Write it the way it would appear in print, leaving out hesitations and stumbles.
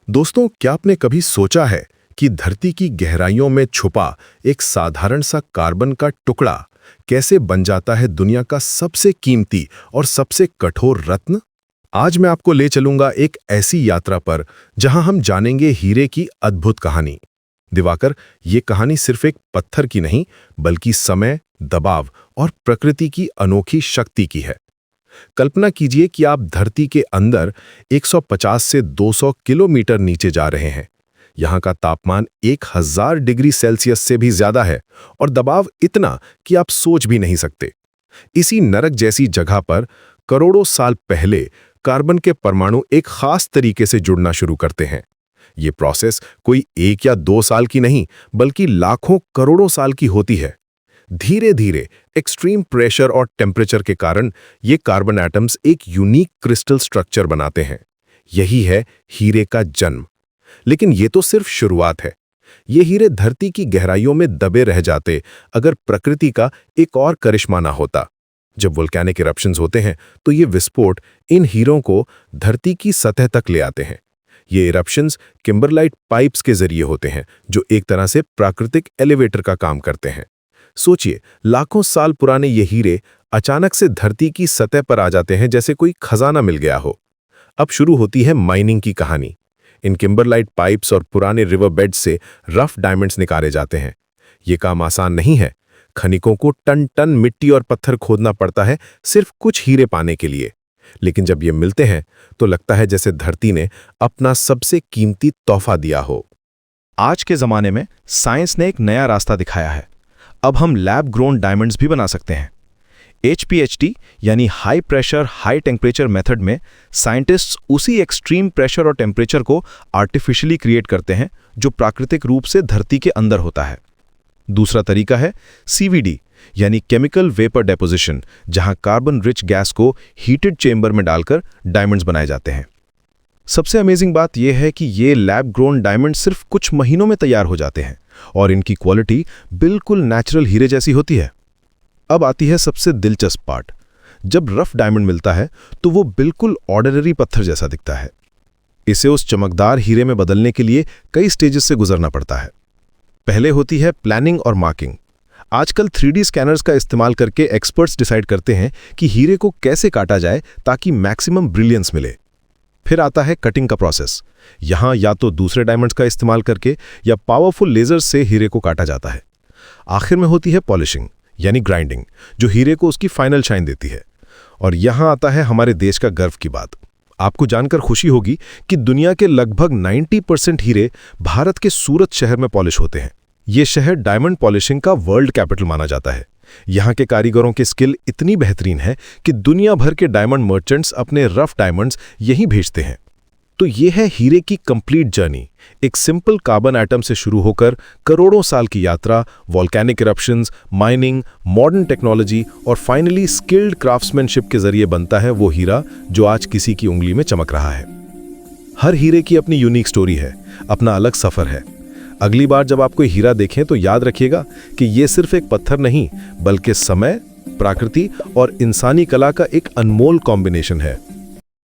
दोस्तों, क्या आपने कभी सोचा है कि धरती की गहराइयों में छुपा एक साधारण सा कार्बन का टुकड़ा कैसे बन जाता है दुनिया का सबसे कीमती और सबसे कठोर रत्न? आज मैं आपको ले चलूंगा एक ऐसी यात्रा पर जहां हम जानेंगे हीरे की अद्भुत कहानी। दिवाकर, ये कहानी सिर्फ एक पत्थर की नहीं, बल्कि समय, दबाव और प्रकृति की अनोखी शक्ति की है। कल्पना कीजिए कि आप धरती के अंदर 150 से 200 किलोमीटर नीचे जा रहे हैं। यहाँ का तापमान 1000 डिग्री सेल्सियस से भी ज्यादा है और दबाव इतना कि आप सोच भी नहीं सकते। इसी नरक जैसी जगह पर करोड़ों साल पहले कार्बन के परमाणु एक खास तरीके से जुड़ना शुरू करते हैं। ये प्रोसेस कोई 1 या 2 साल की नहीं, बल्कि लाखों करोड़ों साल की होती है। धीरे धीरे एक्सट्रीम प्रेशर और टेम्परेचर के कारण ये कार्बन एटम्स एक यूनिक क्रिस्टल स्ट्रक्चर बनाते हैं। यही है हीरे का जन्म। लेकिन ये तो सिर्फ शुरुआत है। ये हीरे धरती की गहराइयों में दबे रह जाते अगर प्रकृति का एक और करिश्मा ना होता। जब वोल्केनिक इरप्शंस होते हैं तो ये विस्फोट इन हीरों को धरती की सतह तक ले आते हैं। ये इरप्शंस किम्बरलाइट पाइप्स के जरिए होते हैं, जो एक तरह से प्राकृतिक एलिवेटर का काम करते हैं। सोचिए, लाखों साल पुराने ये हीरे अचानक से धरती की सतह पर आ जाते हैं, जैसे कोई खजाना मिल गया हो। अब शुरू होती है माइनिंग की कहानी। इन किम्बरलाइट पाइप्स और पुराने रिवर बेड से रफ डायमंड्स निकाले जाते हैं। ये काम आसान नहीं है। खनिकों को टन टन मिट्टी और पत्थर खोदना पड़ता है सिर्फ कुछ हीरे पाने के लिए। लेकिन जब ये मिलते हैं तो लगता है जैसे धरती ने अपना सबसे कीमती तोहफा दिया हो। आज के ज़माने में साइंस ने एक नया रास्ता दिखाया है। अब हम लैब ग्रोन डायमंड्स भी बना सकते हैं। HPHT यानी high pressure high temperature method में साइंटिस्ट्स उसी एक्सट्रीम प्रेशर और टेम्परेचर को आर्टिफिशियली क्रिएट करते हैं जो प्राकृतिक रूप से धरती के अंदर होता है। दूसरा तरीका है CVD यानी केमिकल वेपर डेपोजिशन, जहां कार्बन रिच गैस को हीटेड चेंबर में डालकर डायमंड्स बनाए जाते हैं। सबसे अमेजिंग बात यह है कि ये लैब ग्रोन डायमंड सिर्फ कुछ महीनों में तैयार हो जाते हैं और इनकी क्वालिटी बिल्कुल नेचुरल हीरे जैसी होती है। अब आती है सबसे दिलचस्प पार्ट। जब रफ डायमंड मिलता है तो वो बिल्कुल ऑर्डिनरी पत्थर जैसा दिखता है। इसे उस चमकदार हीरे में बदलने के लिए कई स्टेजेस से गुजरना पड़ता है। पहले होती है प्लानिंग और मार्किंग। आजकल 3D स्कैनर्स का इस्तेमाल करके एक्सपर्ट्स डिसाइड करते हैं कि हीरे को कैसे काटा जाए ताकि मैक्सिमम ब्रिलियंस मिले। फिर आता है कटिंग का प्रोसेस। यहाँ या तो दूसरे डायमंड्स का इस्तेमाल करके या पावरफुल लेजर से हीरे को काटा जाता है। आखिर में होती है पॉलिशिंग यानी ग्राइंडिंग, जो हीरे को उसकी फाइनल शाइन देती है। और यहाँ आता है हमारे देश का गर्व की बात। आपको जानकर खुशी होगी कि दुनिया के लगभग 90% हीरे भारत के सूरत शहर में पॉलिश होते हैं। ये शहर डायमंड पॉलिशिंग का वर्ल्ड कैपिटल माना जाता है। यहाँ के कारीगरों की स्किल इतनी बेहतरीन है कि दुनिया भर के डायमंड मर्चेंट्स अपने रफ डायमंड्स यहीं भेजते हैं। तो ये है हीरे की कंप्लीट जर्नी। एक सिंपल कार्बन एटम से शुरू होकर करोड़ों साल की यात्रा, volcanic eruptions, mining, modern technology और फाइनली स्किल्ड क्राफ्ट्समैनशिप के जरिए बनता है वो हीरा जो आज किसी की उंगली में चमक रहा है। हर हीरे की अपनी यूनिक स्टोरी है, अपना अलग सफर है। अगली बार जब आप कोई हीरा देखें तो याद रखिएगा कि ये सिर्फ एक पत्थर नहीं, बल्कि समय, प्रकृति और इंसानी कला का एक अनमोल कॉम्बिनेशन है।